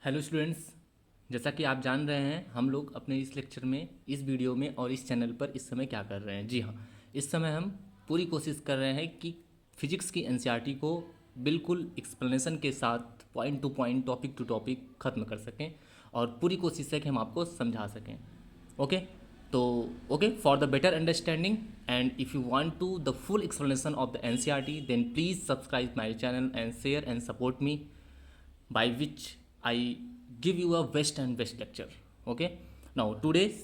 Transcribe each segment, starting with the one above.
Hello students. जैसा कि आप जान रहे हैं, हम लोग अपने इस लेक्चर में, इस वीडियो में और इस चैनल पर इस समय क्या कर रहे हैं। जी हाँ, इस समय हम पूरी कोशिश कर रहे हैं कि फिजिक्स की एनसीईआरटी को बिल्कुल एक्सप्लेनेशन के साथ point to point, topic to topic ख़त्म कर सकें और पूरी कोशिश है कि हम आपको समझा सकें। ओके, तो okay, for the better understanding and if you want to the full explanation of the NCERT, then please subscribe my channel and share and support me, by which I give you a best and best lecture. Okay, now today's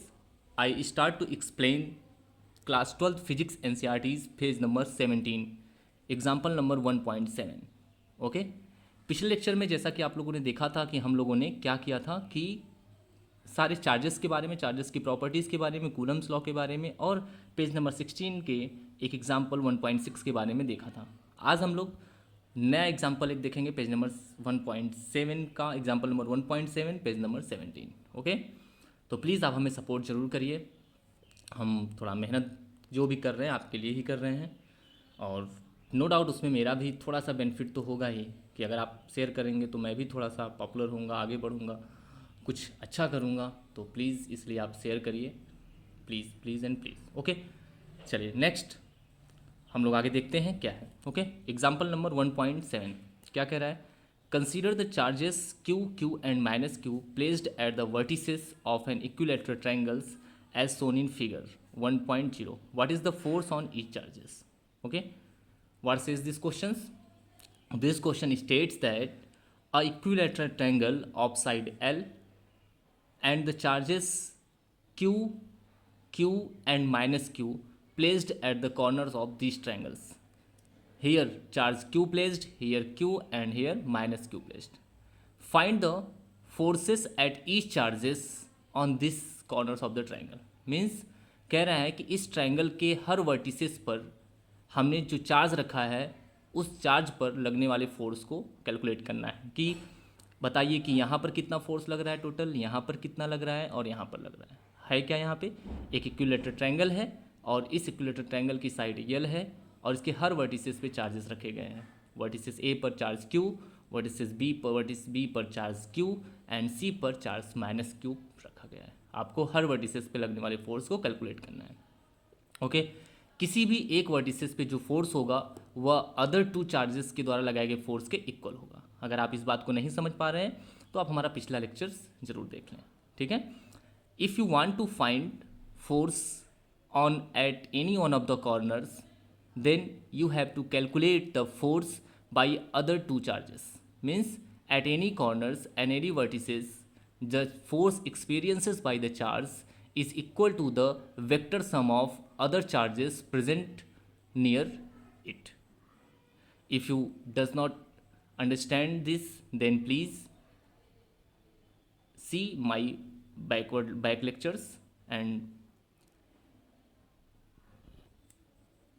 I start to explain class 12th physics NCERT's page number 17, example number 1.7. Okay, पिछले lecture में जैसा कि आप लोगों ने देखा था कि हम लोगों ने क्या किया था कि सारे चार्जेस के बारे में, चार्जेस की प्रॉपर्टीज़ के बारे में, कूलम्स लॉ के बारे में और पेज नंबर 16 के एक एग्जाम्पल 1.6 के बारे में देखा था। आज हम लोग नया एग्जाम्पल एक देखेंगे, पेज नंबर 1.7 का example number 1.7, page number 17। Okay, तो प्लीज़ आप हमें सपोर्ट ज़रूर करिए। हम थोड़ा मेहनत जो भी कर रहे हैं आपके लिए ही कर रहे हैं और नो डाउट उसमें मेरा भी थोड़ा सा बेनिफिट तो होगा ही कि अगर आप शेयर करेंगे तो मैं भी थोड़ा सा पॉपुलर होऊंगा, आगे बढ़ूंगा, कुछ अच्छा करूंगा। तो प्लीज़ इसलिए आप शेयर करिए, please please and please. Okay, चलिए नेक्स्ट हम लोग आगे देखते हैं क्या है। ओके, एग्जाम्पल नंबर 1.7 क्या कह रहा है? Consider the charges Q, Q and minus Q placed at the vertices of an equilateral triangles as shown in figure 1.0. What is the force on each charges? Okay, what says this questions? This question states that a equilateral triangle of side L and the charges Q, Q and minus Q placed at the corners of these triangles. Here charge Q placed, here Q and here minus Q placed. Find the forces at each charges on this corners of the triangle. Means कह रहा है कि इस triangle के हर vertices पर हमने जो charge रखा है उस चार्ज पर लगने वाले फोर्स को कैलकुलेट करना है कि बताइए कि यहाँ पर कितना फोर्स लग रहा है टोटल, यहाँ पर कितना लग रहा है और यहाँ पर लग रहा है क्या? यहाँ पे एक इक्विलेटरल ट्रायंगल है और इस इक्विलेटरल ट्रायंगल की साइड यल है और इसके हर वर्टिसेस पे चार्जेस रखे गए हैं। वर्टिसेस ए पर चार्ज Q, वर्टिस बी पर चार्ज Q एंड सी पर चार्ज माइनस Q रखा गया है। आपको हर वर्टिसेस पे लगने वाले फोर्स को कैलकुलेट करना है। ओके, किसी भी एक वर्टिसेस पे जो फोर्स होगा वह अदर टू चार्जेस के द्वारा लगाए गए फोर्स के इक्वल होगा। अगर आप इस बात को नहीं समझ पा रहे हैं तो आप हमारा पिछला लेक्चर्स जरूर देख लें, ठीक है। If you want to find force on at any one of the corners, then you have to calculate the force by other two charges. Means at any corners and any vertices, the force experiences by the charge is equal to the vector sum of other charges present near it. If you does not understand this, then please see my back lectures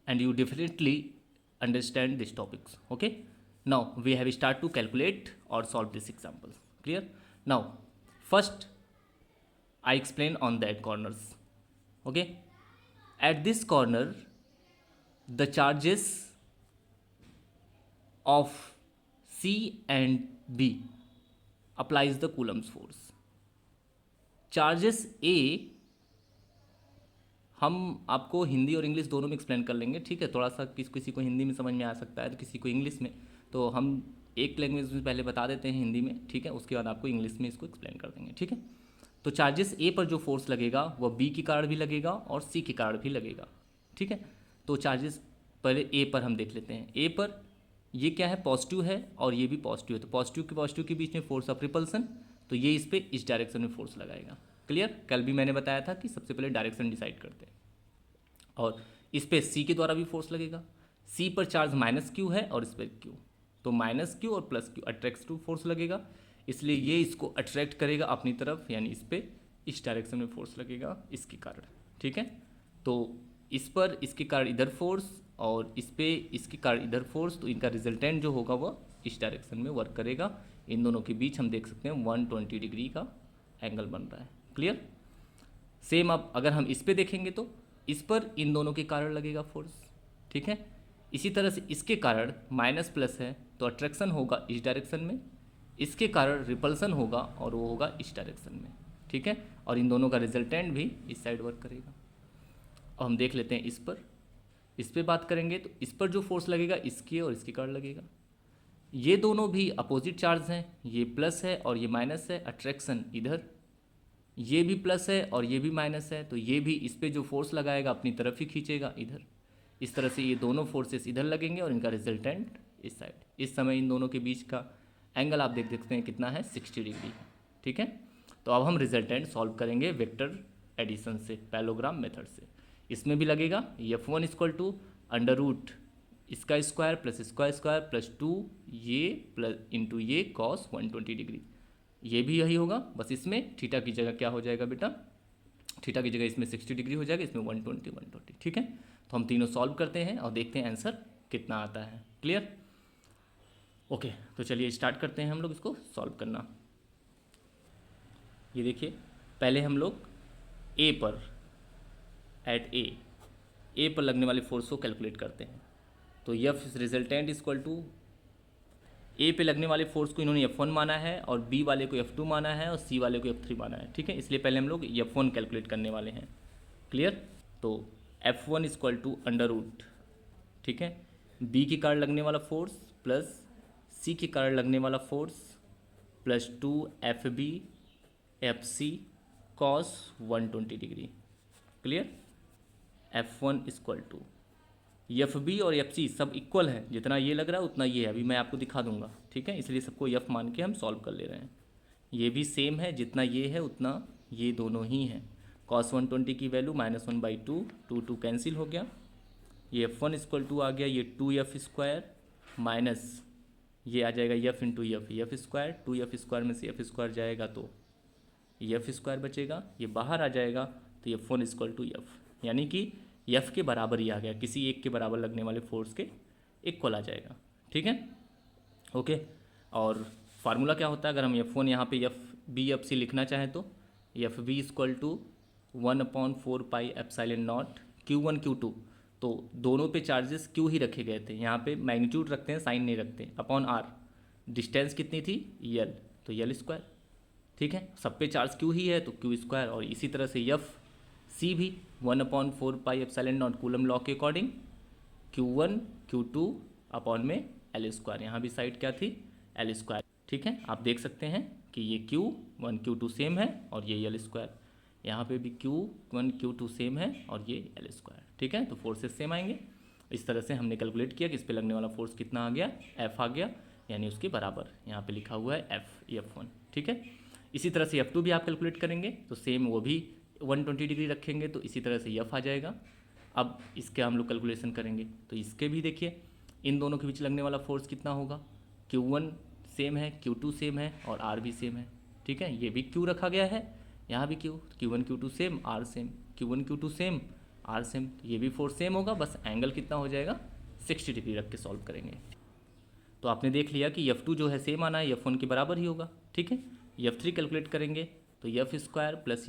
and you definitely understand these topics. Okay, now we have start to calculate or solve this example. Clear? Now first I explain on that corners. Okay, at this corner the charges of C and B applies the Coulomb's force. Charges A हम आपको हिंदी और English दोनों में explain कर लेंगे, ठीक है। थोड़ा सा किसी को हिंदी में समझ में आ सकता है तो किसी को इंग्लिश में, तो हम एक लैंग्वेज में पहले बता देते हैं हिंदी में, ठीक है, उसके बाद आपको इंग्लिश में इसको एक्सप्लेन कर देंगे, ठीक है। तो चार्जेस ए पर जो फोर्स लगेगा वह बी के कारण भी लगेगा और सी के कारण भी लगेगा, ठीक है। तो चार्जेस पहले ए पर हम देख लेते हैं। ए पर ये क्या है? पॉजिटिव है और ये भी पॉजिटिव है, तो पॉजिटिव के बीच में फोर्स ऑफ रिपल्सन, तो ये इस पर इस डायरेक्शन में फोर्स लगाएगा। क्लियर? कल भी मैंने बताया था कि सबसे पहले डायरेक्शन डिसाइड करते हैं और इस पर सी के द्वारा भी फोर्स लगेगा। सी पर चार्ज माइनस Q है और इस पर Q, तो माइनस Q और प्लस Q अट्रैक्ट टू फोर्स लगेगा, इसलिए ये इसको अट्रैक्ट करेगा अपनी तरफ, यानी इस पर इस डायरेक्शन में फोर्स लगेगा इसके कारण, ठीक है। तो इस पर इसके कारण इधर फोर्स और इस पे इसके कारण इधर फोर्स, तो इनका रिजल्टेंट जो होगा वह इस डायरेक्शन में वर्क करेगा। इन दोनों के बीच हम देख सकते हैं 120 डिग्री का एंगल बन रहा है। क्लियर? सेम अब अगर हम इस पे देखेंगे तो इस पर इन दोनों के कारण लगेगा फोर्स, ठीक है। इसी तरह से इसके कारण माइनस प्लस है तो अट्रैक्शन होगा इस डायरेक्शन में, इसके कारण रिपल्सन होगा और वो होगा इस डायरेक्शन में, ठीक है। और इन दोनों का रिजल्टेंट भी इस साइड वर्क करेगा। अब हम देख लेते हैं इस पे बात करेंगे तो इस पर जो फोर्स लगेगा इसके और इसके कारण लगेगा। ये दोनों भी अपोजिट चार्ज हैं, ये प्लस है और ये माइनस है, अट्रैक्शन इधर, ये भी प्लस है और ये भी माइनस है, तो ये भी इस पे जो फोर्स लगाएगा अपनी तरफ ही खींचेगा इधर। इस तरह से ये दोनों फोर्सेस इधर लगेंगे और इनका रिजल्टेंट इस साइड। इस समय इन दोनों के बीच का एंगल आप देख सकते हैं कितना है, 60 डिग्री, ठीक है। तो अब हम रिजल्टेंट सॉल्व करेंगे वेक्टर एडिशन से, पैरेललोग्राम मेथड से। इसमें भी लगेगा F1 equal to under root इसका स्क्वायर प्लस इसका स्क्वायर प्लस 2 ये प्लस इंटू ये कॉस 120 डिग्री। ये भी यही होगा, बस इसमें थीटा की जगह क्या हो जाएगा बेटा, थीटा की जगह इसमें 60 डिग्री हो जाएगा, इसमें 120, ठीक है। तो हम तीनों सॉल्व करते हैं और देखते हैं आंसर कितना आता है। क्लियर? ओके, तो चलिए स्टार्ट करते हैं हम लोग इसको सॉल्व करना। ये देखिए, पहले हम लोग ए पर एट ए पर लगने वाले फोर्स को कैलकुलेट करते हैं। तो एफ रिजल्टेंट इक्वल टू ए पे लगने वाले फोर्स को इन्होंने F1 माना है और बी वाले को F2 माना है और सी वाले को F3 माना है, ठीक है। इसलिए पहले हम लोग F1 कैलकुलेट करने वाले हैं। क्लियर? तो F1 equal to under root, ठीक है, बी के कारण लगने वाला फोर्स प्लस सी के कारण लगने वाला force plus 2 FB FC cos 120 degree. Clear? F1 equal to FB और FC सब इक्वल है, जितना ये लग रहा है उतना ये है, अभी मैं आपको दिखा दूंगा, ठीक है। इसलिए सबको F मान के हम सॉल्व कर ले रहे हैं। ये भी सेम है, जितना ये है उतना ये दोनों ही हैं। cos 120 की वैल्यू -1/2, 2 कैंसिल हो गया। ये F1 इक्वल टू आ गया ये 2F स्क्वायर माइनस ये आ जाएगा F into F square, 2F square में से F स्क्वायर जाएगा तो F स्क्वायर बचेगा, ये बाहर आ जाएगा तो F1 इक्वल टू F, यानी कि F के बराबर ही आ गया, किसी एक के बराबर लगने वाले फोर्स के इक्वल आ जाएगा, ठीक है। ओके, और फार्मूला क्या होता है अगर हम F1 यहाँ पे FB FC लिखना चाहें तो FB equal to 1/4 pi epsilon naught Q1 Q2। तो दोनों पे चार्जेस Q ही रखे गए थे, यहाँ पे मैग्नीट्यूड रखते हैं, साइन नहीं रखते, अपॉन R। डिस्टेंस कितनी थी L, तो L स्क्वायर, ठीक है। सब पे चार्ज Q ही है तो Q स्क्वायर। और इसी तरह से FC भी 1/4 pi epsilon not coulomb law के अकॉर्डिंग Q1 Q2 अपॉन में L स्क्वायर, यहाँ भी साइड क्या थी L स्क्वायर, ठीक है। आप देख सकते हैं कि ये Q1 Q2 सेम है और ये L स्क्वायर, यहाँ पे भी Q1 Q2 सेम है और ये L स्क्वायर, ठीक है। तो फोर्सेस सेम आएंगे। इस तरह से हमने कैलकुलेट किया कि इस पर लगने वाला फोर्स कितना आ गया, F आ गया, यानी उसके बराबर यहाँ पे लिखा हुआ है F1, ठीक है। इसी तरह से F2 भी आप कैलकुलेट करेंगे तो सेम वो भी 120 डिग्री रखेंगे तो इसी तरह से F आ जाएगा। अब इसके हम लोग कैलकुलेशन करेंगे तो इसके भी देखिए इन दोनों के बीच लगने वाला फोर्स कितना होगा, Q1 सेम है, Q2 सेम है और R भी सेम है, ठीक है। ये भी Q रखा गया है, यहाँ भी Q1 Q2 same, R same, Q1 Q2 same, R same, ये भी फोर्स सेम होगा, बस एंगल कितना हो जाएगा 60 डिग्री रख के सॉल्व करेंगे। तो आपने देख लिया कि F2 जो है सेम आना है, F1 के बराबर ही होगा, ठीक है। F3 कैलकुलेट करेंगे तो F स्क्वायर प्लस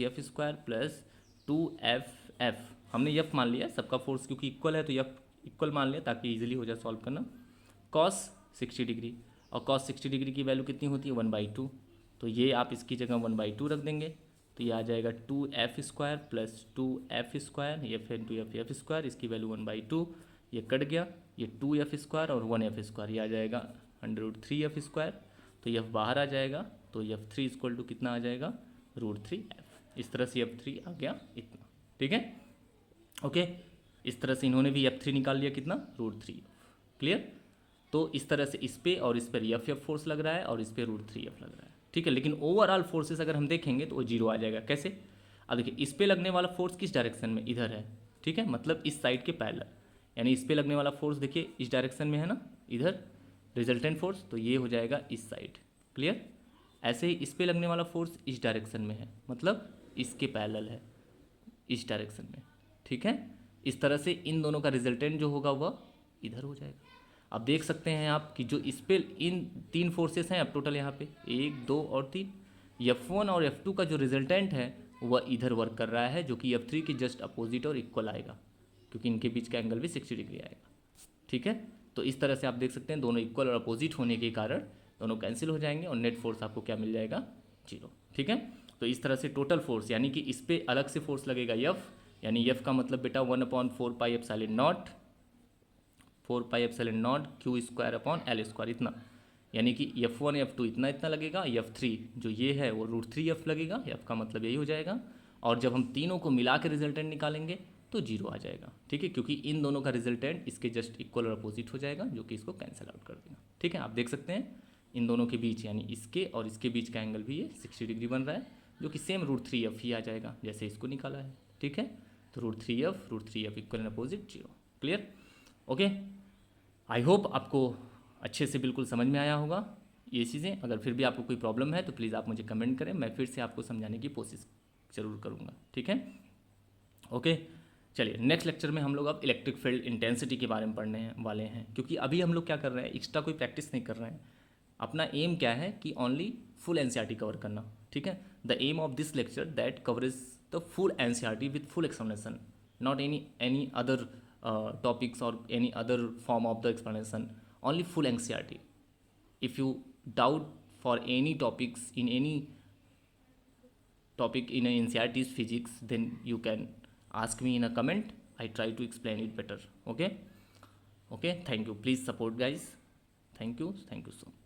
2FF, हमने F मान लिया सबका फोर्स क्योंकि इक्वल है तो F इक्वल मान लिया ताकि इजीली हो जाए सॉल्व करना, cos 60 डिग्री। और cos 60 डिग्री की वैल्यू कितनी होती है 1/2, तो ये आप इसकी जगह 1/2 रख देंगे तो ये आ जाएगा 2F square plus 2F square, F into F square, इसकी वैल्यू 1/2, ये कट गया, ये 2F स्क्वायर और 1F स्क्वायर, ये आ जाएगा √3F स्क्वायर, तो F बाहर आ जाएगा तो F3 इक्वल टू कितना आ जाएगा √3F। इस तरह से F3 आ गया इतना, ठीक है। ओके, इस तरह से इन्होंने भी F3 निकाल लिया कितना √3F। क्लियर? तो इस तरह से इस पे और इस पर F फोर्स लग रहा है और इस पे √3F लग रहा है, ठीक है। लेकिन ओवरऑल फोर्सेस अगर हम देखेंगे तो वो 0 आ जाएगा। कैसे? अब देखिए इस पे लगने वाला फोर्स किस डायरेक्शन में, इधर है, ठीक है, मतलब इस साइड के पैरेलल, यानी इस पे लगने वाला फोर्स देखिए इस डायरेक्शन में है ना, इधर रिजल्टेंट फोर्स, तो ये हो जाएगा इस साइड। क्लियर? ऐसे ही इस पे लगने वाला फोर्स इस डायरेक्शन में है, मतलब इसके पैरेलल है इस डायरेक्शन में, ठीक है। इस तरह से इन दोनों का रिजल्टेंट जो होगा वह इधर हो जाएगा। अब देख सकते हैं आप कि जो इस पे इन 3 फोर्सेस हैं अब टोटल यहाँ पे 1 2 और 3, F1 और F2 का जो रिजल्टेंट है वह इधर वर्क कर रहा है, जो कि F3 के जस्ट अपोजिट और इक्वल आएगा, क्योंकि इनके बीच का एंगल भी 60 डिग्री आएगा, ठीक है। तो इस तरह से आप देख सकते हैं दोनों इक्वल और अपोजिट होने के कारण दोनों कैंसिल हो जाएंगे और नेट फोर्स आपको क्या मिल जाएगा, 0। ठीक है, तो इस तरह से टोटल फोर्स यानी कि इस पर अलग से फोर्स लगेगा F, यानी F का मतलब बेटा 1/4πε0 4πε0 Q² इतना, यानी कि F1 F2 इतना इतना लगेगा, F3 जो ये है वो √3F लगेगा, F का मतलब यही हो जाएगा। और जब हम तीनों को मिला के रिजल्टेंट निकालेंगे तो 0 आ जाएगा। ठीक है, क्योंकि इन दोनों का रिजल्टेंट इसके जस्ट इक्वल और अपोजिट हो जाएगा, जो कि इसको कैंसिल आउट कर देगा। ठीक है, आप देख सकते हैं इन दोनों के बीच यानी इसके और इसके बीच का एंगल भी ये 60 डिग्री बन रहा है, जो कि सेम √3F ही आ जाएगा जैसे इसको निकाला है। ठीक है, तो √3F equal and opposite 0। Clear? Okay, I hope आपको अच्छे से बिल्कुल समझ में आया होगा ये चीज़ें। अगर फिर भी आपको कोई प्रॉब्लम है तो प्लीज़ आप मुझे कमेंट करें, मैं फिर से आपको समझाने की कोशिश ज़रूर करूँगा। ठीक है, ओके। चलिए नेक्स्ट लेक्चर में हम लोग अब इलेक्ट्रिक फील्ड इंटेंसिटी के बारे में पढ़ने वाले हैं, क्योंकि अभी हम लोग क्या कर रहे हैं, एक्स्ट्रा कोई प्रैक्टिस नहीं कर रहे हैं। अपना एम क्या है कि ओनली फुल एनसीईआरटी कवर करना। ठीक है, the aim of this lecture that coverage the full NCERT with full explanation, not any other topics or any other form of the explanation, only full NCERT. If you doubt for any topics in any topic in NCERT's physics, then you can ask me in a comment. I try to explain it better. Okay, thank you, please support guys. Thank you so much.